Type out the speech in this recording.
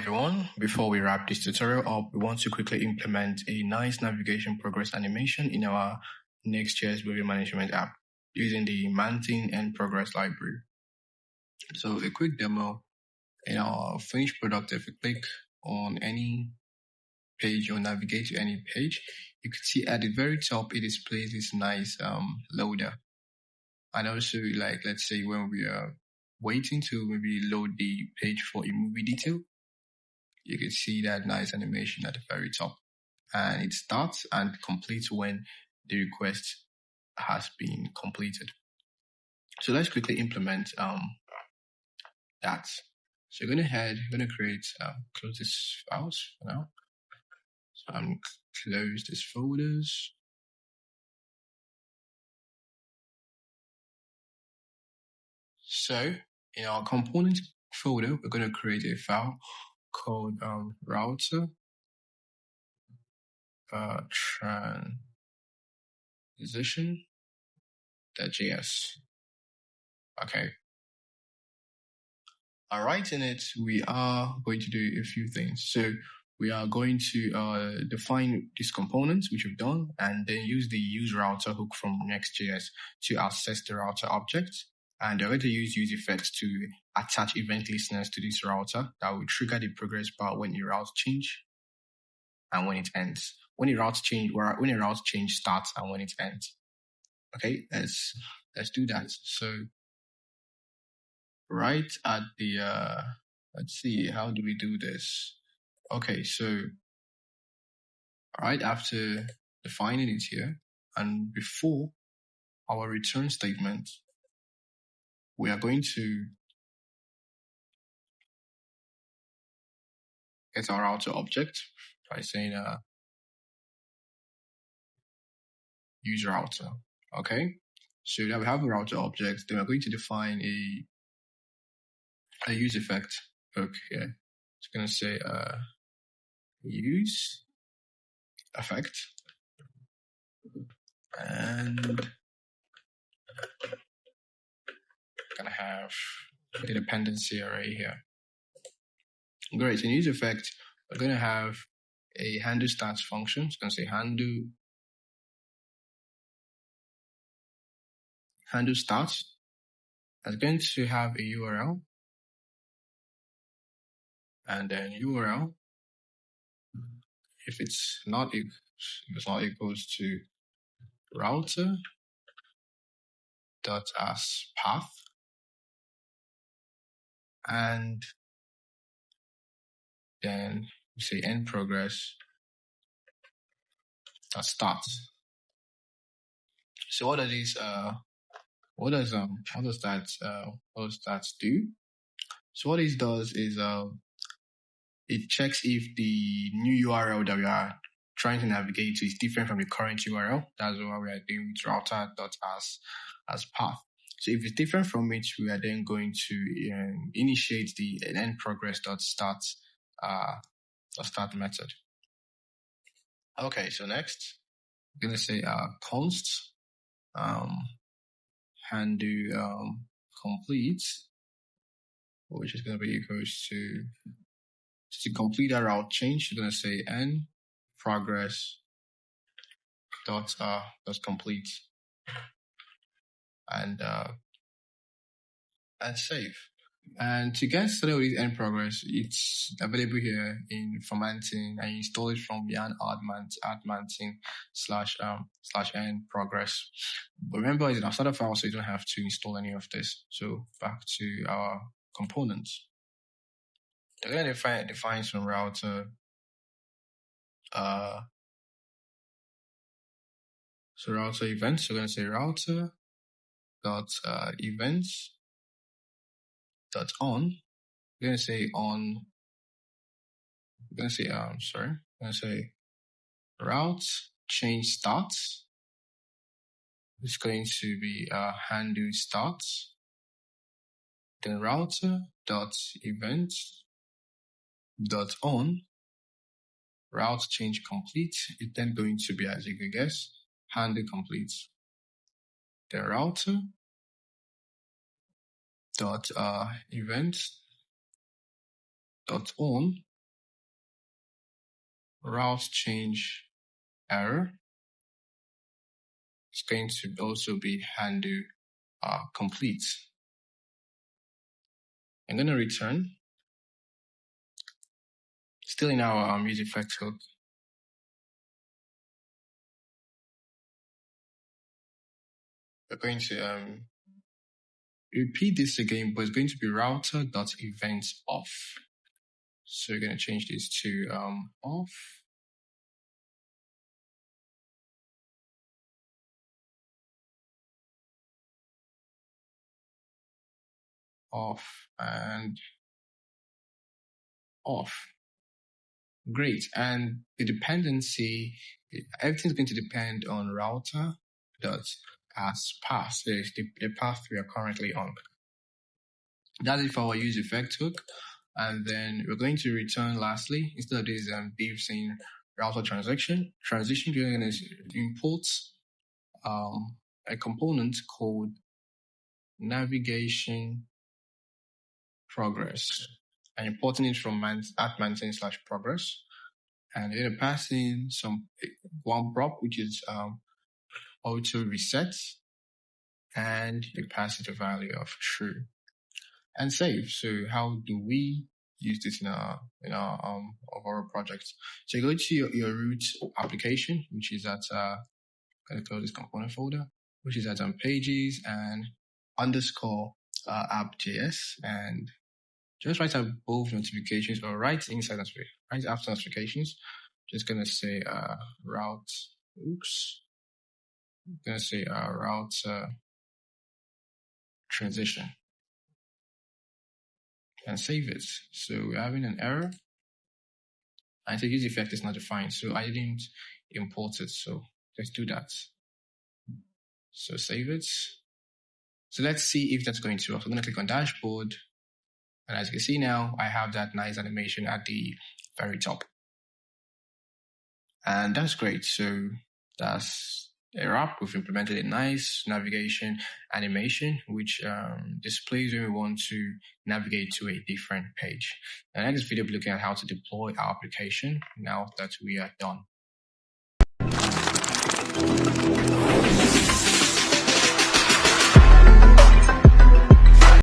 everyone. Before we wrap this tutorial up, we want to quickly implement a nice navigation progress animation in our NextJS movie management app using the Mantine and progress library. So a quick demo in our finished product. If you click on any page or navigate to any page, you can see at the very top it displays this nice loader. And also, like, let's say when we are waiting to maybe load the page for a movie detail, you can see that nice animation at the very top. And it starts and completes when the request has been completed. So let's quickly implement that. So we're going to create, close this files for now. So I'm close these folders. So in our component folder, we're going to create a file called router transition.js. Okay. All right, in it, we are going to do a few things. So we are going to define these components, which we've done, and then use the use router hook from NextJS to access the router object. And we're going to use effects to attach event listeners to this router that will trigger the progress bar when a route change and when it ends. When a route change starts and when it ends. Okay, let's do that. So right at the let's see, how do we do this? Okay, so right after defining it here and before our return statement, we are going to get our router object by saying use router. Okay, so now we have a router object. Then we're going to define a use effect hook here. It's going to say use effect, and gonna have a dependency array here. Great. In use effect, we're going to have a handle starts function. It's going to say handle starts. It's going to have a URL, and then URL, if it's not equals to router dot as path, and then we say end progress dot start. So what does that do? So what it does is it checks if the new URL that we are trying to navigate to is different from the current URL. That's what we are doing with router dot as path. So if it's different from it, we are then going to initiate the end progress dot start method. Okay, so next we're gonna say const handle complete, which is gonna be equals to complete a route change. You're gonna say end progress dot complete and save. And to get started with end progress, it's available here from Mantine, and you install it from yarn add Mantine / end progress. But remember, it's in our starter file, so you don't have to install any of this. So back to our components. They're going to define some router. So router events. So we're going to say router dot events dot on. We're going to say on. We're going to say We're going to say route change starts. It's going to be handle starts. Then router dot event dot on route change complete. It's then going to be, as you can guess, handle complete. The router dot event dot on route change error. It's going to also be handle complete. I'm going to return. Still in our use effect hook. We're going to repeat this again, but it's going to be router.events off. So we're going to change this to off. Off and off. Great. And the dependency, everything's going to depend on router dot as path. So it's the path we are currently on. That's it for our use effect hook. And then we're going to return lastly, instead of this div saying router transition, we're going to import a component called navigation progress. And importing it from @Mantine/progress. And we're going to pass in one prop, which is auto reset. And we pass it a value of true. And save. So how do we use this in our overall project? So you go to your root application, which is at going to close this component folder, which is at pages and underscore app.js, and just right above notifications or right inside right after notifications, just gonna say route. Oops. I'm gonna say route transition. And save it. So we're having an error. And the use effect is not defined, so I didn't import it. So let's do that. So save it. So let's see if that's going to work. So I'm going to click on dashboard. And as you can see now, I have that nice animation at the very top. And that's great. So that's a wrap. We've implemented a nice navigation animation, which displays when we want to navigate to a different page. And in this video, we'll be looking at how to deploy our application now that we are done.